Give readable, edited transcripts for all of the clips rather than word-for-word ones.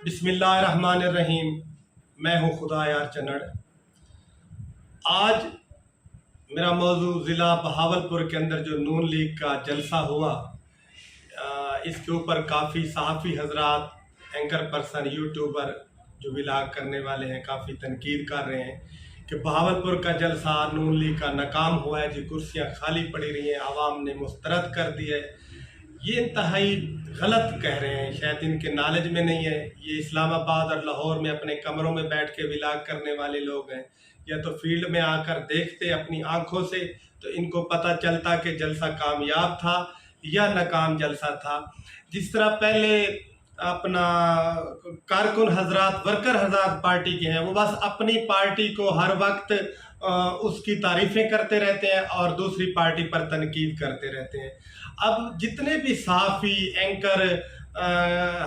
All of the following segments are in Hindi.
बिस्मिल्लाहिर्रहमानिर्रहीम। मैं हूँ खुदा यार चन्नड़। आज मेरा मौजू ज़िला बहावलपुर के अंदर जो नून लीग का जलसा हुआ, इसके ऊपर काफ़ी सहाफ़ी हजरात, एंकर पर्सन, यूट्यूबर जो व्लॉग करने वाले हैं काफ़ी तनकीद कर रहे हैं कि बहावलपुर का जलसा नून लीग का नाकाम हुआ है, जो कुर्सियाँ खाली पड़ी रही हैं, आवाम ने मुस्तरद कर दी है। ये इंतहाई गलत कह रहे हैं, शायद इनके नॉलेज में नहीं है। ये इस्लामाबाद और लाहौर में अपने कमरों में बैठ के व्लॉग करने वाले लोग हैं, या तो फील्ड में आकर देखते अपनी आंखों से तो इनको पता चलता कि जलसा कामयाब था या नाकाम जलसा था। जिस तरह पहले अपना कारकुन हजरात, वर्कर हजरात पार्टी के हैं, वो बस अपनी पार्टी को हर वक्त उसकी तारीफ़ें करते रहते हैं और दूसरी पार्टी पर तनकीद करते रहते हैं। अब जितने भी सहाफ़ी, एंकर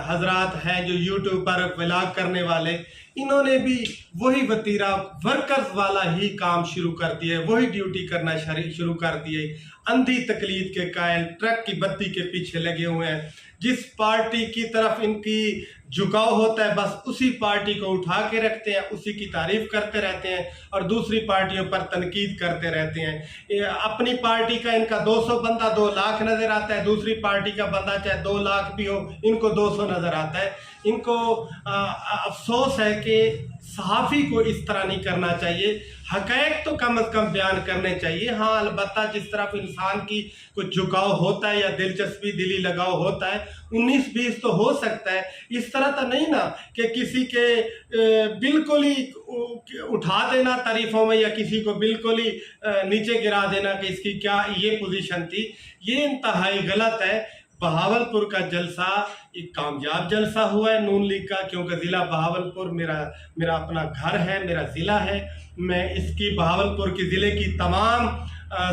हजरात हैं जो यूट्यूब पर व्लॉग करने वाले, इन्होंने भी वही वतीरा वर्कर्स वाला ही काम शुरू कर दिया है, वही ड्यूटी करना शुरू कर दिए। अंधी तकलीद के कायल ट्रक की बत्ती के पीछे लगे हुए हैं। जिस पार्टी की तरफ इनकी झुकाव होता है बस उसी पार्टी को उठा के रखते हैं, उसी की तारीफ करते रहते हैं और दूसरी पार्टियों पर तनकीद करते रहते हैं। अपनी पार्टी का इनका 200 बंदा 2 लाख नजर आता है, दूसरी पार्टी का बंदा चाहे 2 लाख भी हो, इनको 200 नजर आता है। इनको अफसोस है कि सहाफ़ी को इस तरह नहीं करना चाहिए। हक़ाइक़ तो कम अज़ कम बयान करने चाहिए। हाँ, अलबत्ता जिस तरफ इंसान की कुछ झुकाव होता है या दिलचस्पी, दिली लगाव होता है, 19-20 तो हो सकता है। इस तरह तो नहीं ना कि किसी के बिल्कुल ही उठा देना तारीफ़ों में या किसी को बिल्कुल ही नीचे गिरा देना कि इसकी क्या ये पोजीशन थी। ये इंतहाई गलत है। बहावलपुर का जलसा एक कामयाब जलसा हुआ है नून लीग का, क्योंकि ज़िला बहावलपुर मेरा अपना घर है, मेरा ज़िला है। मैं इसकी बहावलपुर की ज़िले की तमाम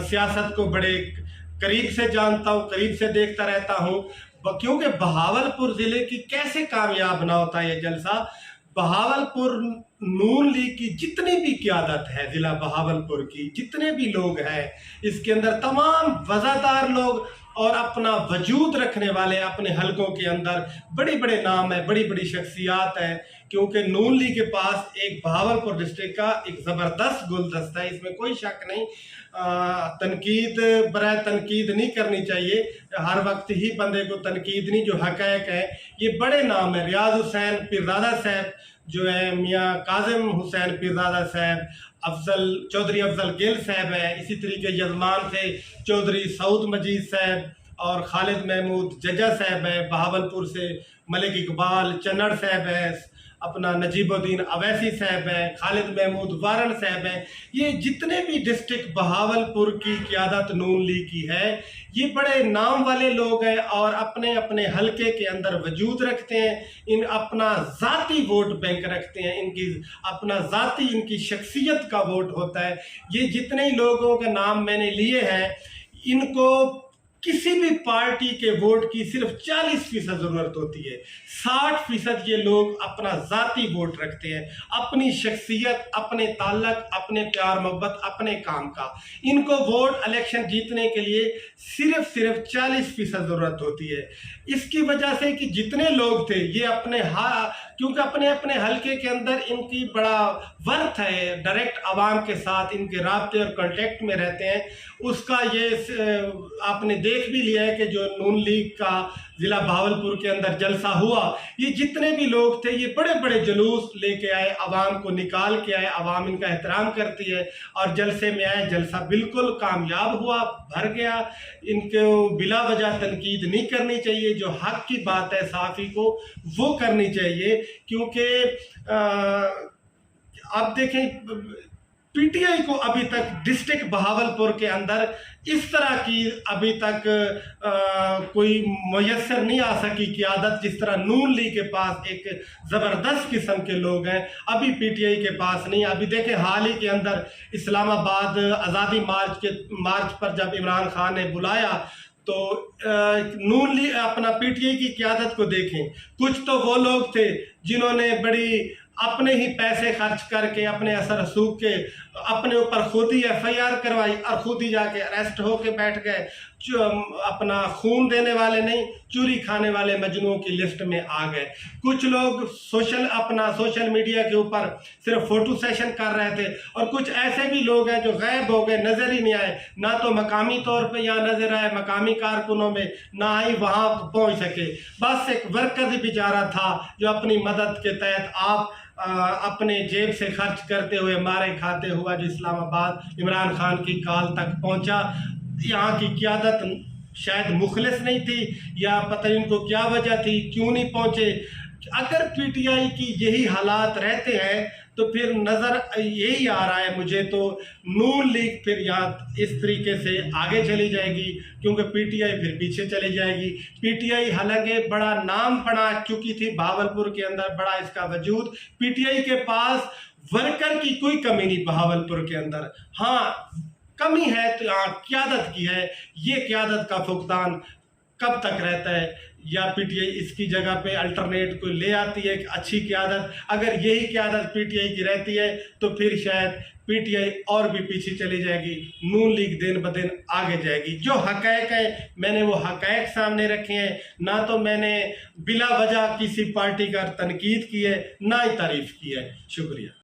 सियासत को बड़े करीब से जानता हूँ, करीब से देखता रहता हूँ, क्योंकि बहावलपुर ज़िले की कैसे कामयाब ना होता ये जलसा। बहावलपुर नून लीग की जितनी भी क़यादत है, ज़िला बहावलपुर की जितने भी लोग हैं, इसके अंदर तमाम वज़ादार लोग और अपना वजूद रखने वाले, अपने हलकों के अंदर बड़े बड़े नाम है, बड़ी बड़ी शख्सियात हैं। क्योंकि नून लीग के पास एक बहावलपुर डिस्ट्रिक्ट का एक ज़बरदस्त गुलदस्ता है, इसमें कोई शक नहीं। तनकीद बराए तनकीद नहीं करनी चाहिए, हर वक्त ही बंदे को तनकीद नहीं, जो हक़ाइक़ है। ये बड़े नाम है, रियाज हुसैन पीरज़ादा साहब जो है, मियाँ काज़िम हुसैन पीरज़ादा साहब, चौधरी अफजल गिल साहब है, इसी तरीके यजमान थे चौधरी सऊद मजीद साहब और खालिद महमूद जज्जा साहब है। बहावलपुर से मलिक इकबाल चन्नड़ साहब है, अपना नजीबुद्दीन अवैसी साहब है, खालिद महमूद वारन साहब है। ये जितने भी डिस्ट्रिक्ट बहावलपुर की क़यादत नून लीग की है, ये बड़े नाम वाले लोग हैं और अपने अपने हलके के अंदर वजूद रखते हैं। इन अपना ज़ाती वोट बैंक रखते हैं, इनकी अपना ज़ाती इनकी शख्सियत का वोट होता है। ये जितने लोगों के नाम मैंने लिए हैं, इनको किसी भी पार्टी के वोट की सिर्फ 40% ज़रूरत होती है। 60% ये लोग अपना ज़ाती वोट रखते हैं, अपनी शख्सियत, अपने ताल्लुक, अपने प्यार मोहब्बत, अपने काम का। इनको वोट इलेक्शन जीतने के लिए सिर्फ 40% ज़रूरत होती है। इसकी वजह से कि जितने लोग थे ये क्योंकि अपने अपने हलके के अंदर इनकी बड़ा वर्थ है, डायरेक्ट आवाम के साथ इनके राब्ते और कांटेक्ट में रहते हैं। उसका ये आपने देख भी लिया है कि जो नून लीग का ज़िला बहावलपुर के अंदर जलसा हुआ, ये जितने भी लोग थे ये बड़े बड़े जुलूस लेके आए, आवाम को निकाल के आए, आवाम इनका एहतराम करती है और जलसे में आए। जलसा बिल्कुल कामयाब हुआ, भर गया। इनको बिला वजह तनकीद नहीं करनी चाहिए, जो हक की बात है सहाफ़ी को वो करनी चाहिए। क्योंकि आप देखें, पीटीआई को अभी तक डिस्ट्रिक्ट बहावलपुर के अंदर इस तरह की अभी तक कोई मुयस्सर नहीं आ सकी क़यादत, जिस तरह नून लीग के पास एक ज़बरदस्त किस्म के लोग हैं, अभी पीटीआई के पास नहीं। अभी देखें, हाल ही के अंदर इस्लामाबाद आज़ादी मार्च पर जब इमरान खान ने बुलाया तो नून लीग अपना पीटीआई की क़यादत को देखें। कुछ तो वो लोग थे जिन्होंने बड़ी अपने ही पैसे खर्च करके, अपने असर रसूख के अपने ऊपर खुद ही FIR करवाई और खुद ही जाके अरेस्ट होके बैठ गए। जो अपना खून देने वाले नहीं, चूरी खाने वाले मजनूओं की लिस्ट में आ गए। कुछ लोग सोशल मीडिया के ऊपर सिर्फ फोटो सेशन कर रहे थे, और कुछ ऐसे भी लोग हैं जो गायब हो गए, नजर ही नहीं आए, ना तो मकामी तौर पे यहाँ नजर आए, मकामी कारकुनों में ना आई, वहां पहुंच सके। बस एक वर्कर ही बेचारा था जो अपनी मदद के तहत अपने जेब से खर्च करते हुए, मारे खाते हुआ, जो इस्लामाबाद इमरान खान की कॉल तक पहुंचा। यहाँ की क़यादत शायद मुखलिस नहीं थी, या पता नहीं उनको क्या वजह थी, क्यों नहीं पहुंचे। अगर PTI की यही हालात रहते हैं तो फिर नज़र यही आ रहा है मुझे तो, नून लीग फिर यहाँ इस तरीके से आगे चली जाएगी, क्योंकि PTI फिर पीछे चली जाएगी। PTI हालांकि बड़ा नाम बना चुकी थी बहावलपुर के अंदर, बड़ा इसका वजूद, PTI के पास वर्कर की कोई कमी नहीं बहावलपुर के अंदर। हाँ, कमी है तो यहाँ क़यादत की है। ये क़यादत का फुकदान कब तक रहता है, या PTI इसकी जगह पे अल्टरनेट को ले आती है एक अच्छी क़यादत। अगर यही क़यादत PTI की रहती है तो फिर शायद PTI और भी पीछे चली जाएगी, नून लीग दिन ब दिन आगे जाएगी। जो हक़ाइक़ है मैंने वो हक़ाइक़ सामने रखे हैं, ना तो मैंने बिला वजह किसी पार्टी का तनकीद की है, ना ही तारीफ़ की है। शुक्रिया।